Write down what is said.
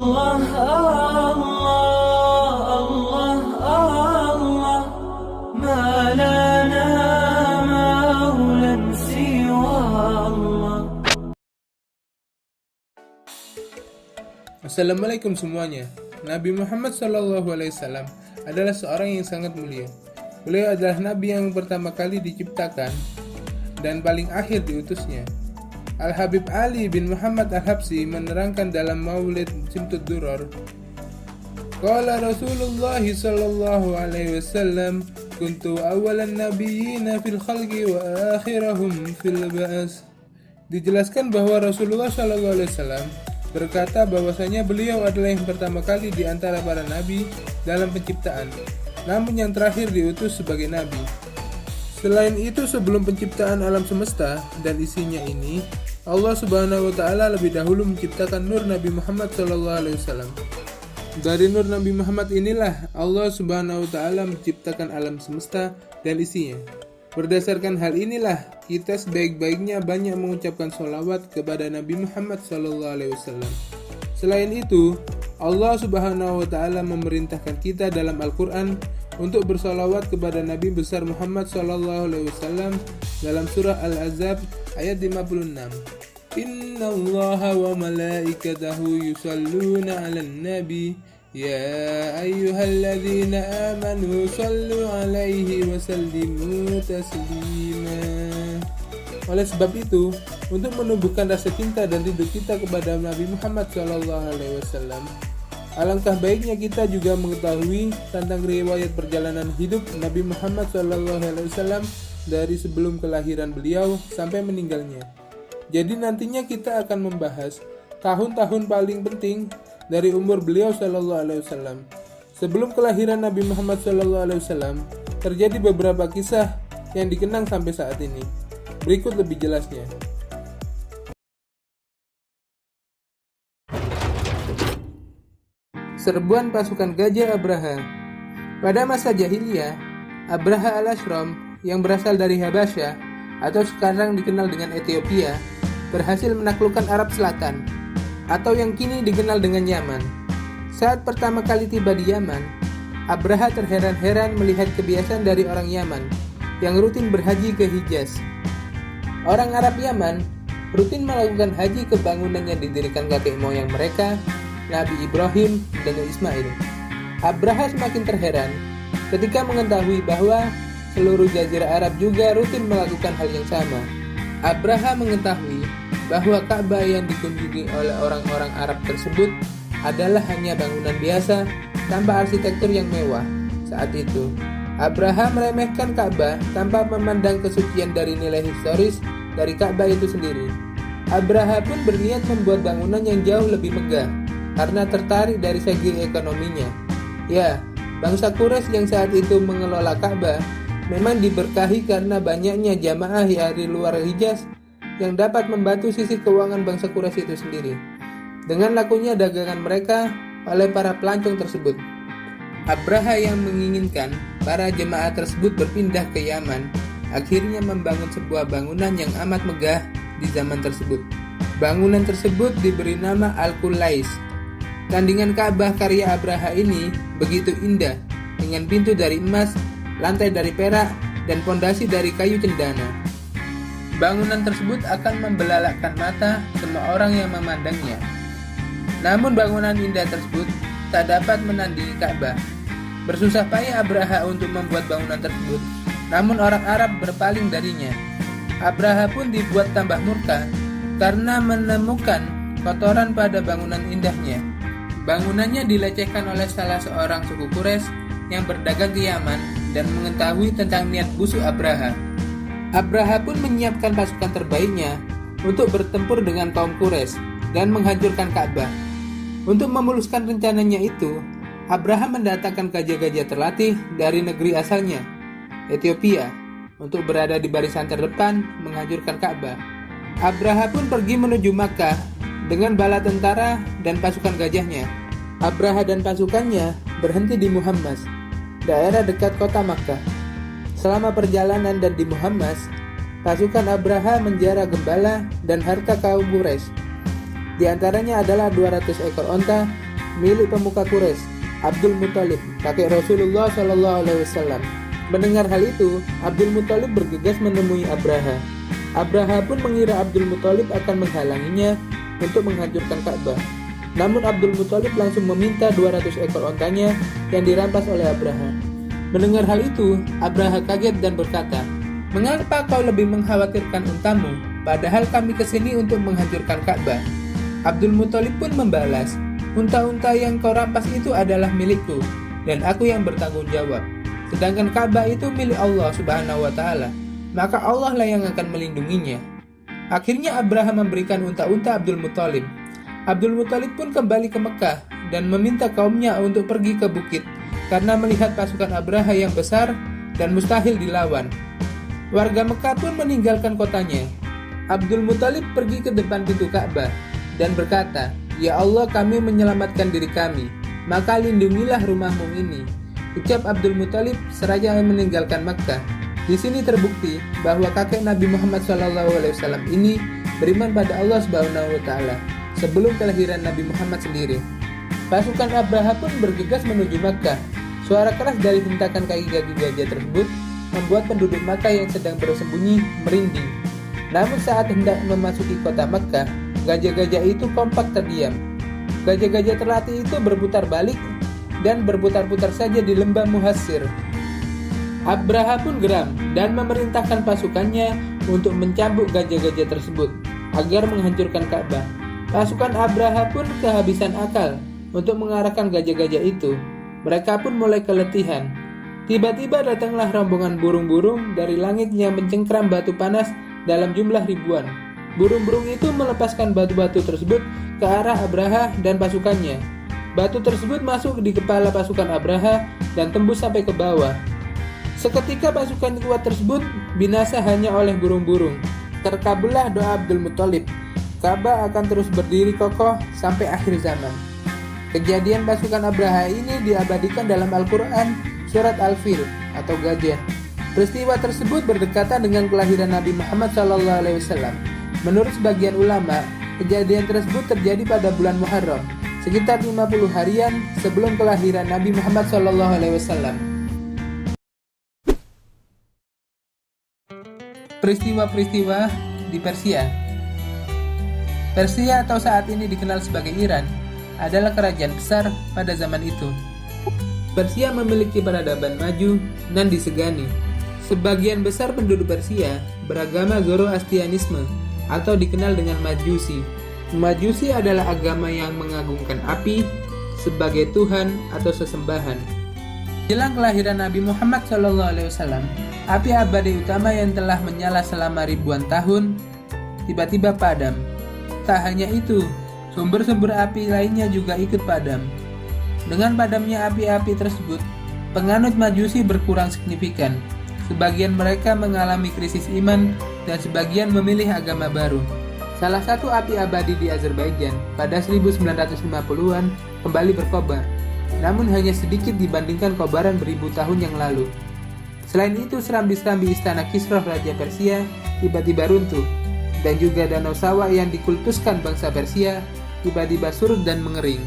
الله الله الله ما لنا مولى سوى الله. Assalamualaikum semuanya. Nabi Muhammad SAW adalah seorang yang sangat mulia. Beliau adalah Nabi yang pertama kali diciptakan dan paling akhir diutusnya. Al-Habib Ali bin Muhammad Al-Habsyi menerangkan dalam Maulid Simtud Duror, Qala Rasulullah sallallahu alaihi wasallam, kuntu awalan nabiyyina fil khalqi wa akhirahum fil ba'as. Dijelaskan bahwa Rasulullah sallallahu alaihi wasallam berkata bahwasanya beliau adalah yang pertama kali di antara para nabi dalam penciptaan, namun yang terakhir diutus sebagai nabi. Selain itu, sebelum penciptaan alam semesta dan isinya ini, Allah Subhanahu wa taala lebih dahulu menciptakan nur Nabi Muhammad sallallahu alaihi wasallam. Dari nur Nabi Muhammad inilah Allah Subhanahu wa taala menciptakan alam semesta dan isinya. Berdasarkan hal inilah kita sebaik-baiknya banyak mengucapkan sholawat kepada Nabi Muhammad SAW. Selain itu, Allah Subhanahu wa taala memerintahkan kita dalam Al-Quran untuk bersholawat kepada Nabi besar Muhammad SAW dalam surah Al-Ahzab ayat 56. Inna Allaha wa malaikatahu yusalluna 'alan nabi ya ayyuhalladzina amanu sallu 'alaihi wa sallimu taslima. Oleh sebab itu, untuk menumbuhkan rasa cinta dan rindu kita kepada Nabi Muhammad SAW, alangkah baiknya kita juga mengetahui tentang riwayat perjalanan hidup Nabi Muhammad SAW dari sebelum kelahiran beliau sampai meninggalnya. Jadi nantinya kita akan membahas tahun-tahun paling penting dari umur beliau SAW. Sebelum kelahiran Nabi Muhammad SAW, terjadi beberapa kisah yang dikenang sampai saat ini. Berikut lebih jelasnya. Serbuan pasukan gajah Abraha. Pada masa jahiliyah, Abraha al-Ashram yang berasal dari Habasyah atau sekarang dikenal dengan Ethiopia berhasil menaklukkan Arab Selatan atau yang kini dikenal dengan Yaman. Saat pertama kali tiba di Yaman, Abraha terheran-heran melihat kebiasaan dari orang Yaman yang rutin berhaji ke Hijaz. Orang Arab Yaman rutin melakukan haji ke bangunan yang didirikan kakek moyang mereka, Nabi Ibrahim dan Ismail. Abraha semakin terheran ketika mengetahui bahwa seluruh jazirah Arab juga rutin melakukan hal yang sama. Abraha mengetahui bahwa Ka'bah yang dikunjungi oleh orang-orang Arab tersebut adalah hanya bangunan biasa tanpa arsitektur yang mewah. Saat itu, Abraha meremehkan Ka'bah tanpa memandang kesucian dari nilai historis dari Ka'bah itu sendiri. Abraha pun berniat membuat bangunan yang jauh lebih megah karena tertarik dari segi ekonominya. Ya, bangsa Quraisy yang saat itu mengelola Ka'bah memang diberkahi karena banyaknya jamaah dari luar Hijaz yang dapat membantu sisi keuangan bangsa Quraisy itu sendiri dengan lakunya dagangan mereka oleh para pelancong tersebut. Abraha yang menginginkan para jemaah tersebut berpindah ke Yaman akhirnya membangun sebuah bangunan yang amat megah di zaman tersebut. Bangunan tersebut diberi nama Al-Qulais. Tandingan Ka'bah karya Abraha ini begitu indah dengan pintu dari emas, lantai dari perak, dan pondasi dari kayu cendana. Bangunan tersebut akan membelalakkan mata semua orang yang memandangnya. Namun bangunan indah tersebut tak dapat menandingi Ka'bah. Bersusah payah Abraha untuk membuat bangunan tersebut, namun orang Arab berpaling darinya. Abraha pun dibuat tambah murka karena menemukan kotoran pada bangunan indahnya. Bangunannya dilecehkan oleh salah seorang suku Quraisy yang berdagang ke Yaman dan mengetahui tentang niat busuk Abraha. Abraha pun menyiapkan pasukan terbaiknya untuk bertempur dengan kaum Quraisy dan menghancurkan Ka'bah. Untuk memuluskan rencananya itu, Abraha mendatangkan gajah-gajah terlatih dari negeri asalnya, Ethiopia, untuk berada di barisan terdepan menghancurkan Ka'bah. Abraha pun pergi menuju Makkah dengan bala tentara dan pasukan gajahnya. Abraha dan pasukannya berhenti di Muhammas, daerah dekat kota Makkah. Selama perjalanan dan di Muhammas, pasukan Abraha menjara gembala dan harta kaum Quraisy. Di antaranya adalah 200 ekor onta milik pemuka Quraisy, Abdul Muthalib, kakek Rasulullah SAW. Mendengar hal itu, Abdul Muthalib bergegas menemui Abraha. Abraha pun mengira Abdul Muthalib akan menghalanginya untuk menghancurkan Ka'bah. Namun Abdul Muthalib langsung meminta 200 ekor ontanya yang dirampas oleh Abraha. Mendengar hal itu, Abraha kaget dan berkata, "Mengapa kau lebih mengkhawatirkan untamu, padahal kami kesini untuk menghancurkan Ka'bah?" Abdul Muthalib pun membalas, "Unta-unta yang kau rampas itu adalah milikku, dan aku yang bertanggung jawab. Sedangkan Ka'bah itu milik Allah Subhanahu wa Ta'ala, maka Allah lah yang akan melindunginya." Akhirnya Abraha memberikan unta-unta Abdul Muthalib. Abdul Muthalib pun kembali ke Mekah dan meminta kaumnya untuk pergi ke bukit karena melihat pasukan Abraha yang besar dan mustahil dilawan. Warga Mekah pun meninggalkan kotanya. Abdul Muthalib pergi ke depan pintu Ka'bah dan berkata, "Ya Allah, kami menyelamatkan diri kami, maka lindungilah rumahmu ini," ucap Abdul Muthalib seraya meninggalkan Mekah. Di sini terbukti bahwa kakek Nabi Muhammad SAW ini beriman pada Allah Subhanahu wa Ta'ala sebelum kelahiran Nabi Muhammad sendiri. Pasukan Abraha pun bergegas menuju Makkah. Suara keras dari hentakan kaki-kaki gajah tersebut membuat penduduk Makkah yang sedang bersembunyi merinding. Namun saat hendak memasuki kota Makkah, gajah-gajah itu kompak terdiam. Gajah-gajah terlatih itu berputar balik dan berputar-putar saja di lembah Muhassir. Abraha pun geram dan memerintahkan pasukannya untuk mencambuk gajah-gajah tersebut agar menghancurkan Ka'bah. Pasukan Abraha pun kehabisan akal untuk mengarahkan gajah-gajah itu. Mereka pun mulai keletihan. Tiba-tiba datanglah rombongan burung-burung dari langit yang mencengkram batu panas dalam jumlah ribuan. Burung-burung itu melepaskan batu-batu tersebut ke arah Abraha dan pasukannya. Batu tersebut masuk di kepala pasukan Abraha dan tembus sampai ke bawah. Seketika pasukan kuat tersebut binasa hanya oleh burung-burung. Terkabullah doa Abdul Muthalib. Ka'bah akan terus berdiri kokoh sampai akhir zaman. Kejadian pasukan Abraha ini diabadikan dalam Al-Quran surat Al-Fil atau gajah. Peristiwa tersebut berdekatan dengan kelahiran Nabi Muhammad SAW. Menurut sebagian ulama, kejadian tersebut terjadi pada bulan Muharram, sekitar 50 harian sebelum kelahiran Nabi Muhammad SAW. Peristiwa-peristiwa di Persia. Persia atau saat ini dikenal sebagai Iran adalah kerajaan besar pada zaman itu. Persia memiliki peradaban maju dan disegani. Sebagian besar penduduk Persia beragama Zoroastrianisme atau dikenal dengan Majusi. Majusi adalah agama yang mengagungkan api sebagai Tuhan atau sesembahan. Jelang kelahiran Nabi Muhammad SAW, api abadi utama yang telah menyala selama ribuan tahun tiba-tiba padam. Tak hanya itu, sumber-sumber api lainnya juga ikut padam. Dengan padamnya api-api tersebut, penganut Majusi berkurang signifikan. Sebagian mereka mengalami krisis iman dan sebagian memilih agama baru. Salah satu api abadi di Azerbaijan pada 1950-an kembali berkobar, namun hanya sedikit dibandingkan kobaran beribu tahun yang lalu. Selain itu, serambi-serambi istana Kisra Raja Persia tiba-tiba runtuh, dan juga danau Sawa yang dikultuskan bangsa Persia tiba-tiba surut dan mengering.